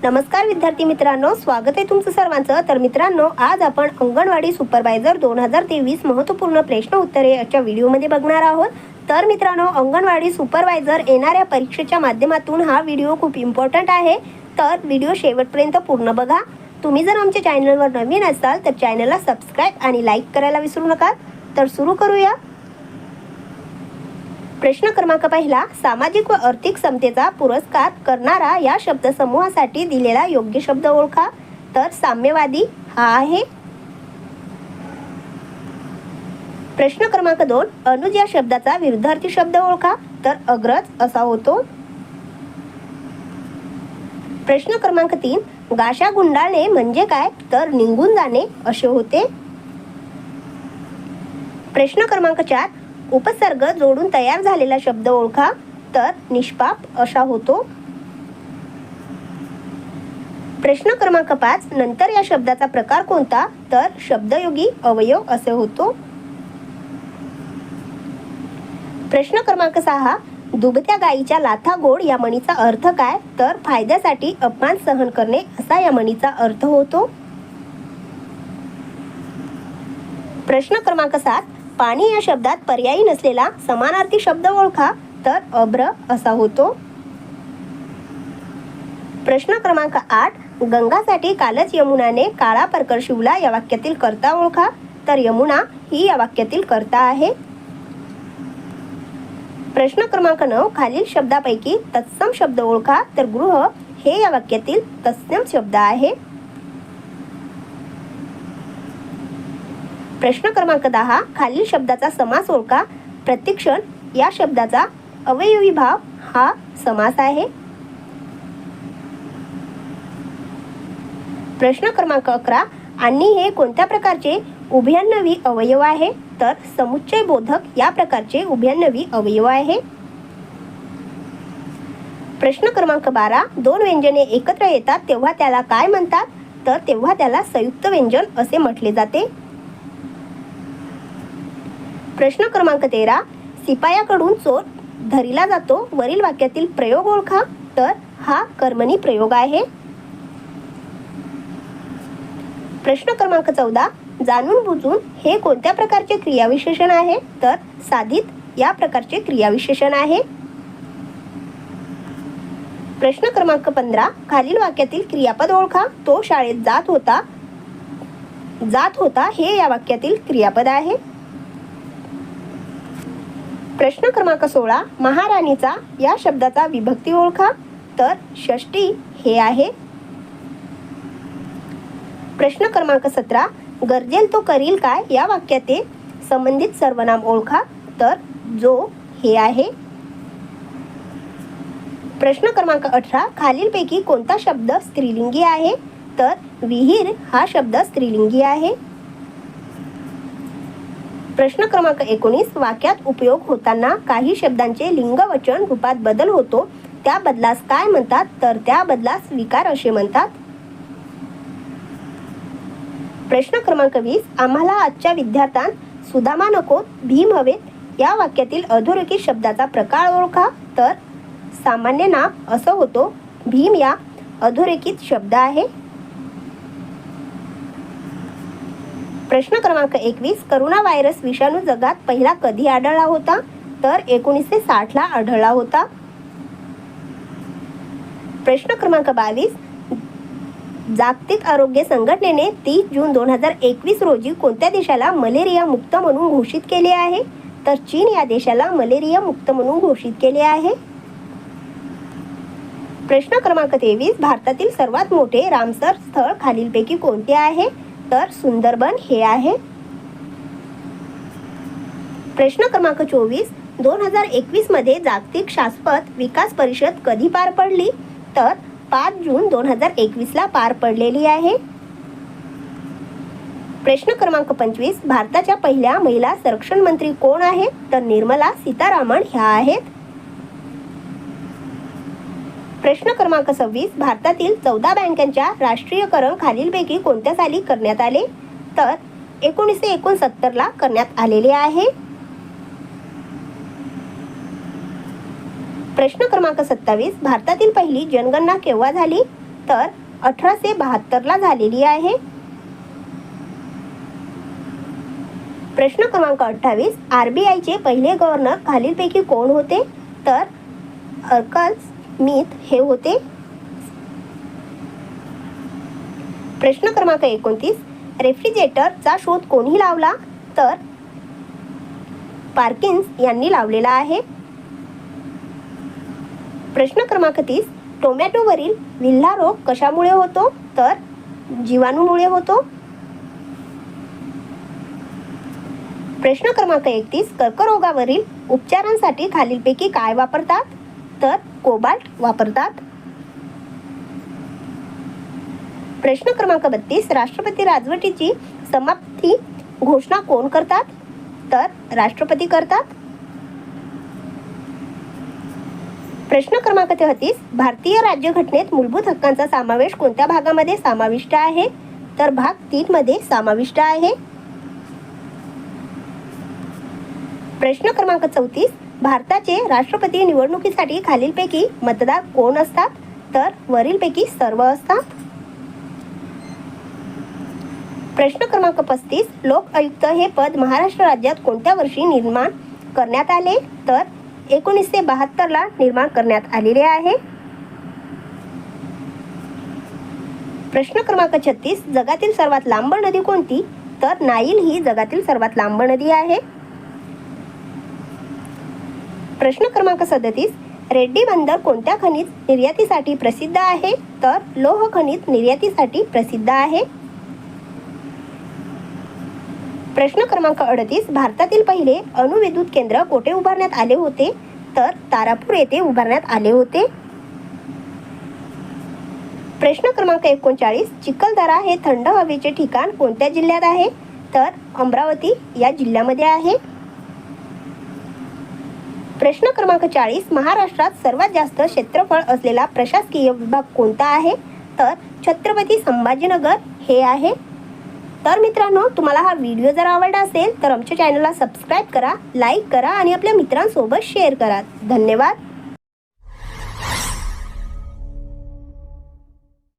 नमस्कार विद्यार्थी मित्रांनो, स्वागत आहे तुमचं सर्वांचं। तर मित्रांनो, आज आपण अंगणवाडी सुपरवायझर 2023 महत्त्वपूर्ण प्रश्न उत्तरे याच्या व्हिडिओमध्ये बघणार आहोत। तर मित्रांनो, अंगणवाडी सुपरवायझर येणाऱ्या परीक्षेच्या माध्यमातून हा व्हिडिओ खूप इम्पॉर्टंट आहे, तर व्हिडिओ शेवटपर्यंत पूर्ण बघा। तुम्ही जर आमच्या चॅनलवर नवीन असाल तर चॅनलला सबस्क्राइब आणि लाईक करायला विसरू नका। तर सुरू करूया। प्रश्न क्रमांक पहिला, सामाजिक व आर्थिक समतेचा पुरस्कार करणारा या शब्दसमूहासाठी दिलेला योग्य शब्द ओळखा। तर साम्यवादी हा आहे। प्रश्न क्रमांक 2, अनुज या शब्दाचा विरुद्धार्थी शब्द ओळखा। तर अग्रज असा होतो। प्रश्न क्रमांक 3, गाशा गुंडाळणे म्हणजे काय? तर निघून जाणे असे होते। प्रश्न क्रमांक 4, उपसर्ग जोडून तयार झालेला शब्द ओळखा। तर निष्पाप असा होतो। प्रश्न क्रमांक 5, नंतर या शब्दाचा प्रकार कोणता? तर शब्दयोगी अवयव असे होतो। प्रश्न क्रमांक 6, दुभत्या गायीच्या लाथा गोड या म्हणीचा अर्थ काय? तर फायद्यासाठी अपमान सहन करणे असा या म्हणीचा अर्थ होतो। प्रश्न क्रमांक 7, पाणी या शब्दात पर्यायी नसलेला समानार्थी शब्द ओळखा। तर अभ्र असा होतो। प्रश्न क्रमांक 8, गंगासाठी कालच यमुनाने काळा परकर शिवला या वाक्यातील कर्ता ओळखा। तर यमुना ही या वाक्यातील कर्ता आहे। प्रश्न क्रमांक 9, खालील शब्दापैकी तत्सम शब्द ओळखा। तर गृह हे या वाक्यातील तत्सम शब्द आहे। प्रश्न क्रमांक 10, खालील शब्दाचा समास ओळखा। प्रतिक्षण या शब्दाचा अवयवी भाव हा समास आहे। प्रश्न क्रमांक 11, आणि हे कोणत्या प्रकारचे उभयन्नवी अवयव आहे? तर समुच्चय बोधक या प्रकारचे उभयन्नवी अवयव आहे। प्रश्न क्रमांक 12, दोन व्यंजने एकत्र येतात तेव्हा त्याला काय म्हणतात? तर तेव्हा त्याला संयुक्त व्यंजन असे म्हटले जाते। प्रश्न क्रमांक 13, शिपायाकडून चोर धरला जातो वरील वाक्यातील प्रयोग ओळखा। तर हा कर्मणी प्रयोग आहे। प्रश्न क्रमांक 14, जाणून बुजून हे कोणत्या प्रकारचे क्रियाविशेषण आहे? तर साधित या प्रकारचे क्रियाविशेषण आहे। प्रश्न क्रमांक 15, खालील वाक्यातील क्रियापद ओळखा। तो शाळेत जात होता हे या वाक्यातील क्रियापद आहे। प्रश्न क्रमांक 16, महाराणीचा या शब्दाचा विभक्ती ओळखा। तर षष्ठी हे आहे। प्रश्न क्रमांक 17, गरजेल तो करील काय या वाक्याचे संबंधित सर्वनाम ओळखा। तर जो हे आहे। प्रश्न क्रमांक 18, खालीलपैकी कोणता शब्द स्त्रीलिंगी आहे? तर विहीर हा शब्द स्त्रीलिंगी आहे। प्रश्न क्रमांक 19, वाक्यात उपयोग होताना काही शब्दांचे लिंग वचन रूपात बदल होतो, त्या बदलास काय म्हणतात? तर त्या बदलास विकार असे म्हणतात। प्रश्न क्रमांक 20, आम्हाला आजच्या विद्यार्थ्यांत सुदामा नकोत भीम हवेत या वाक्यातील अधोरेखित शब्दाचा प्रकार ओळखा। तर सामान्य नाम असं होतो। भीम या अधोरेखित शब्द आहे। प्रश्न क्रमांक 21, करोना व्हायरस विषाणू जगात पहिला कधी आढळला होता? तर 1960 ला आढळला होता। प्रश्न क्रमांक 22, जागतिक आरोग्य संघटनेने 30 जून 2021 रोजी कोणत्या देशाला मलेरिया मुक्त म्हणून घोषित केले आहे? तर चीन या देशाला मलेरिया मुक्त म्हणून घोषित केले आहे। प्रश्न क्रमांक 23, भारतातील सर्वात मोठे रामसर स्थळ खालीलपैकी कोणते आहे? तर सुंदरबन हे आहे। प्रश्न क्रमांक 24, 2021 मध्ये जागतिक शाश्वत विकास परिषद कधी पार पडली? तर 5 जून 2021 ला पार पडलेली आहे। प्रश्न क्रमांक 25, भारताच्या पहिल्या महिला संरक्षण मंत्री कोण आहेत? तर निर्मला सीतारामन ह्या आहेत। प्रश्न क्रमांक 26, भारतातील 14 बँकांच्या राष्ट्रीयकरण खालीलपैकी कोणत्या साली करण्यात आले? तर 1969 ला करण्यात आलेले आहे। प्रश्न क्रमांक 27, भारतातील पहिली जनगणना केव्हा झाली? तर 1872ला झालेली आहे. प्रश्न क्रमांक 28, RBIचे पहिले गव्हर्नर खालीलपैकी कोण होते? तर अर्कल स्मिथ हे होते. प्रश्न क्रमांक 29, रेफ्रिजरेटरचा शोध कोणी लावला? तर पार्किन्स यांनी लावलेला आहे. प्रश्न क्रमांक 30, टोमॅटोवरील विल्हा रोग कशामुळे होतो? तर जीवाणूमुळे होतो. प्रश्न क्रमांक 31, कर्करोगावरील उपचारांसाठी खालीलपैकी काय वापरतात? तर कोबाल्ट वापरतात. प्रश्न क्रमांक 32, राष्ट्रपती राजवटीची समाप्ती घोषणा कोण करतात? तर राष्ट्रपती करतात. प्रश्न क्रमांक 33, भारतीय राज्यघटनेत मूलभूत हक्कांचा समावेश कोणत्या भागामध्ये समाविष्ट आहे? तर भाग 3 मध्ये समाविष्ट आहे. प्रश्न क्रमांक 34, भारताचे राष्ट्रपती निवडणुकीसाठी खालीलपैकी मतदार कोण असतात? तर वरीलपैकी सर्व असतात. प्रश्न क्रमांक 35, लोक आयुक्त हे पद महाराष्ट्र राज्यात कोणत्या वर्षी निर्माण करण्यात आले? तर 1972ला निर्माण करण्यात आलेले आहे. प्रश्न क्रमांक 36, जगातील सर्वात लांब नदी कोणती? तर नाईल ही जगातील सर्वात लांब नदी आहे. प्रश्न क्रमांक 37, रेड्डी बंदर कोणत्या खनिज निर्यातीसाठी प्रसिद्ध आहे? तर लोह खनिज निर्यातीसाठी प्रसिद्ध आहे. प्रश्न क्रमांक 38, भारतातील पहिले अणुविद्युत केंद्र कोठे उभारण्यात आले होते? तर तारापूर येथे उभारण्यात आले होते. प्रश्न क्रमांक 39, चिखलदरा हे थंड हवेचे ठिकाण कोणत्या जिल्ह्यात आहे? तर अमरावती या जिल्ह्यामध्ये आहे. प्रश्न क्रमांक 40, महाराष्ट्रात सर्वात जास्त क्षेत्रफळ असलेला प्रशासकीय विभाग कोणता आहे? तर छत्रपती संभाजीनगर हे आहे. तर मित्रांनो, तुम्हाला हा व्हिडिओ जर आवडला असेल तर आमच्या चॅनलला सबस्क्राईब करा, लाईक करा आणि आपल्या मित्रांसोबत शेअर करा. धन्यवाद.